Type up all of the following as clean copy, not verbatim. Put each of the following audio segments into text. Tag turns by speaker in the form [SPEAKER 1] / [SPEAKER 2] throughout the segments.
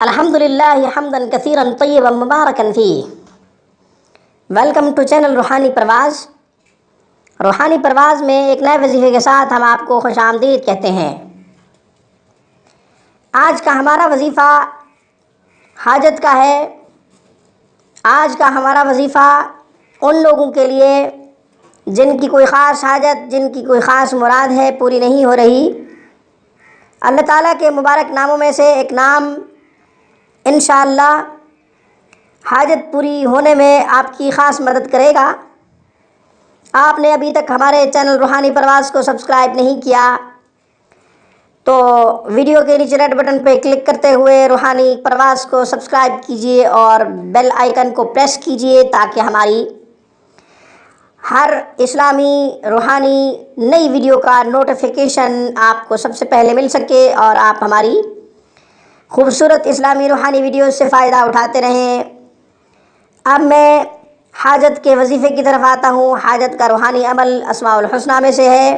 [SPEAKER 1] الحمد للہ حمدا کثیرا طیبا مبارکا فیہ۔ ویلکم ٹو چینل روحانی پرواز۔ روحانی پرواز میں ایک نئے وظیفے کے ساتھ ہم آپ کو خوش آمدید کہتے ہیں۔ آج کا ہمارا وظیفہ حاجت کا ہے۔ آج کا ہمارا وظیفہ ان لوگوں کے لیے جن کی کوئی خاص حاجت، جن کی کوئی خاص مراد ہے، پوری نہیں ہو رہی۔ اللہ تعالیٰ کے مبارک ناموں میں سے ایک نام انشاءاللہ حاجت پوری ہونے میں آپ کی خاص مدد کرے گا۔ آپ نے ابھی تک ہمارے چینل روحانی پرواز کو سبسکرائب نہیں کیا تو ویڈیو کے نیچے ریڈ بٹن پہ کلک کرتے ہوئے روحانی پرواز کو سبسکرائب کیجئے اور بیل آئیکن کو پریس کیجئے تاکہ ہماری ہر اسلامی روحانی نئی ویڈیو کا نوٹیفیکیشن آپ کو سب سے پہلے مل سکے اور آپ ہماری خوبصورت اسلامی روحانی ویڈیوز سے فائدہ اٹھاتے رہیں۔ اب میں حاجت کے وظیفے کی طرف آتا ہوں۔ حاجت کا روحانی عمل اسماء الحسنہ میں سے ہے۔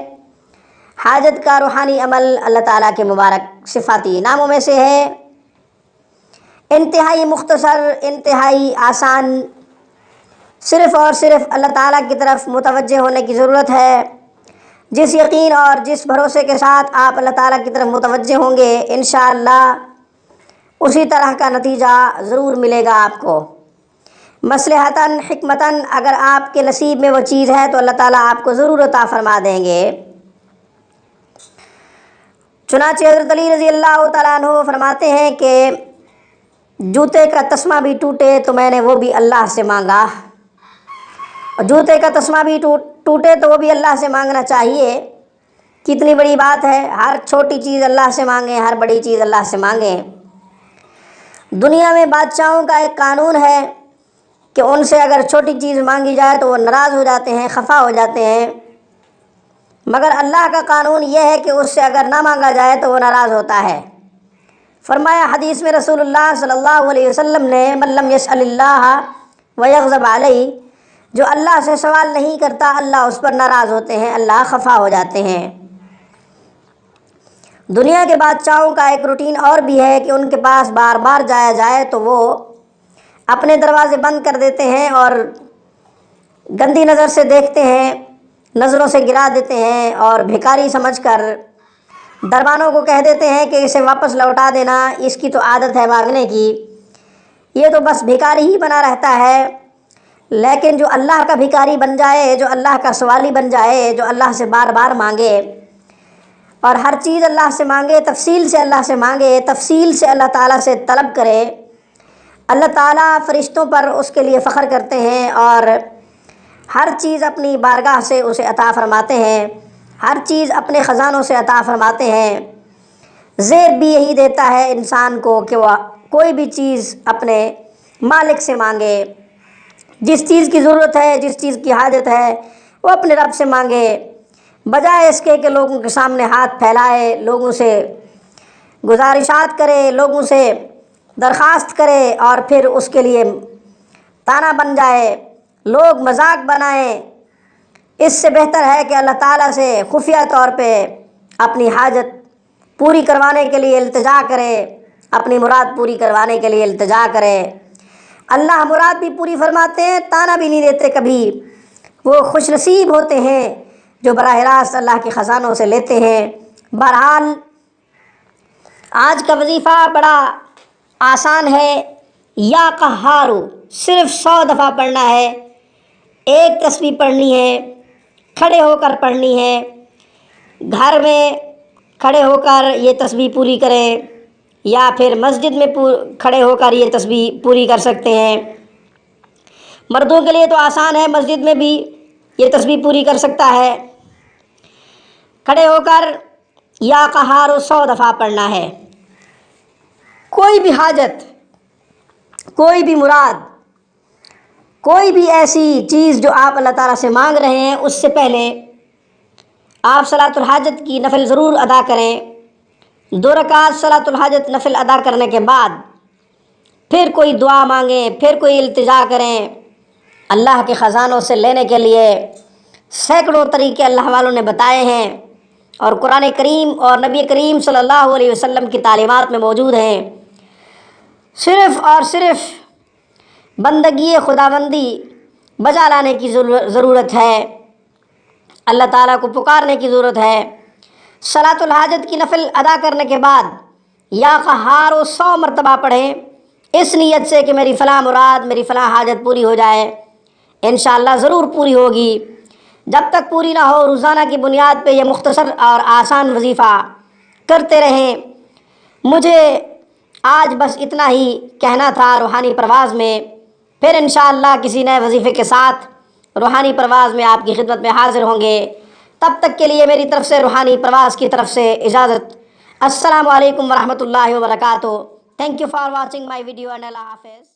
[SPEAKER 1] حاجت کا روحانی عمل اللہ تعالیٰ کے مبارک صفاتی ناموں میں سے ہے۔ انتہائی مختصر، انتہائی آسان، صرف اور صرف اللہ تعالیٰ کی طرف متوجہ ہونے کی ضرورت ہے۔ جس یقین اور جس بھروسے کے ساتھ آپ اللہ تعالیٰ کی طرف متوجہ ہوں گے انشاءاللہ اسی طرح کا نتیجہ ضرور ملے گا آپ کو۔ مصلحتاً حکمتاً اگر آپ کے نصیب میں وہ چیز ہے تو اللہ تعالیٰ آپ کو ضرور عطا فرما دیں گے۔ چنانچہ حضرت علی رضی اللہ تعالیٰ عنہ فرماتے ہیں کہ جوتے کا تسمہ بھی ٹوٹے تو میں نے وہ بھی اللہ سے مانگا۔ جوتے کا تسمہ بھی ٹوٹے تو وہ بھی اللہ سے مانگنا چاہیے۔ کتنی بڑی بات ہے، ہر چھوٹی چیز اللہ سے مانگیں، ہر بڑی چیز اللہ سے مانگیں۔ دنیا میں بادشاہوں کا ایک قانون ہے کہ ان سے اگر چھوٹی چیز مانگی جائے تو وہ ناراض ہو جاتے ہیں، خفا ہو جاتے ہیں، مگر اللہ کا قانون یہ ہے کہ اس سے اگر نہ مانگا جائے تو وہ ناراض ہوتا ہے۔ فرمایا حدیث میں رسول اللہ صلی اللہ علیہ وسلم نے من لم یسأل اللہ ویغضب علیہ، جو اللہ سے سوال نہیں کرتا اللہ اس پر ناراض ہوتے ہیں، اللہ خفا ہو جاتے ہیں۔ دنیا کے بادشاہوں کا ایک روٹین اور بھی ہے کہ ان کے پاس بار بار جایا جائے تو وہ اپنے دروازے بند کر دیتے ہیں اور گندی نظر سے دیکھتے ہیں، نظروں سے گرا دیتے ہیں اور بھکاری سمجھ کر دربانوں کو کہہ دیتے ہیں کہ اسے واپس لوٹا دینا، اس کی تو عادت ہے مانگنے کی، یہ تو بس بھکاری ہی بنا رہتا ہے۔ لیکن جو اللہ کا بھکاری بن جائے، جو اللہ کا سوالی بن جائے، جو اللہ سے بار بار مانگے اور ہر چیز اللہ سے مانگے، تفصیل سے اللہ سے مانگے، تفصیل سے اللہ تعالیٰ سے طلب کرے، اللہ تعالیٰ فرشتوں پر اس کے لیے فخر کرتے ہیں اور ہر چیز اپنی بارگاہ سے اسے عطا فرماتے ہیں، ہر چیز اپنے خزانوں سے عطا فرماتے ہیں۔ زیب بھی یہی دیتا ہے انسان کو کہ وہ کوئی بھی چیز اپنے مالک سے مانگے، جس چیز کی ضرورت ہے، جس چیز کی حاجت ہے وہ اپنے رب سے مانگے، بجائے اس کے کہ لوگوں کے سامنے ہاتھ پھیلائے، لوگوں سے گزارشات کرے، لوگوں سے درخواست کرے اور پھر اس کے لیے تانا بن جائے، لوگ مذاق بنائیں۔ اس سے بہتر ہے کہ اللہ تعالیٰ سے خفیہ طور پہ اپنی حاجت پوری کروانے کے لیے التجا کرے، اپنی مراد پوری کروانے کے لیے التجا کرے۔ اللہ مراد بھی پوری فرماتے ہیں، تانا بھی نہیں دیتے کبھی۔ وہ خوش نصیب ہوتے ہیں جو براہ راست اللہ کے خزانوں سے لیتے ہیں۔ بہرحال آج کا وظیفہ بڑا آسان ہے۔ یا قہارو صرف 100 دفعہ پڑھنا ہے، ایک تسبیح پڑھنی ہے، کھڑے ہو کر پڑھنی ہے۔ گھر میں کھڑے ہو کر یہ تسبیح پوری کریں یا پھر مسجد میں کھڑے ہو کر یہ تسبیح پوری کر سکتے ہیں۔ مردوں کے لیے تو آسان ہے، مسجد میں بھی یہ تسبیح پوری کر سکتا ہے۔ کھڑے ہو کر یا قہارو 100 دفعہ پڑھنا ہے۔ کوئی بھی حاجت، کوئی بھی مراد، کوئی بھی ایسی چیز جو آپ اللہ تعالیٰ سے مانگ رہے ہیں، اس سے پہلے آپ صلاۃ الحاجت کی نفل ضرور ادا کریں۔ 2 رکعت صلاۃ الحاجت نفل ادا کرنے کے بعد پھر کوئی دعا مانگیں، پھر کوئی التجا کریں اللہ کے خزانوں سے لینے کے لیے۔ سینکڑوں طریقے اللہ والوں نے بتائے ہیں اور قرآن کریم اور نبی کریم صلی اللہ علیہ وسلم کی تعلیمات میں موجود ہیں۔ صرف اور صرف بندگی خداوندی بجا لانے کی ضرورت ہے، اللہ تعالیٰ کو پکارنے کی ضرورت ہے۔ صلاۃ الحاجت کی نفل ادا کرنے کے بعد یا قہار 100 مرتبہ پڑھیں، اس نیت سے کہ میری فلاں مراد، میری فلاں حاجت پوری ہو جائے۔ انشاءاللہ ضرور پوری ہوگی۔ جب تک پوری نہ ہو روزانہ کی بنیاد پہ یہ مختصر اور آسان وظیفہ کرتے رہیں۔ مجھے آج بس اتنا ہی کہنا تھا روحانی پرواز میں، پھر انشاءاللہ کسی نئے وظیفے کے ساتھ روحانی پرواز میں آپ کی خدمت میں حاضر ہوں گے۔ تب تک کے لیے میری طرف سے روحانی پرواز کی طرف سے اجازت۔ السلام علیکم ورحمۃ اللہ وبرکاتہ۔ Thank you for watching my video and اللہ حافظ۔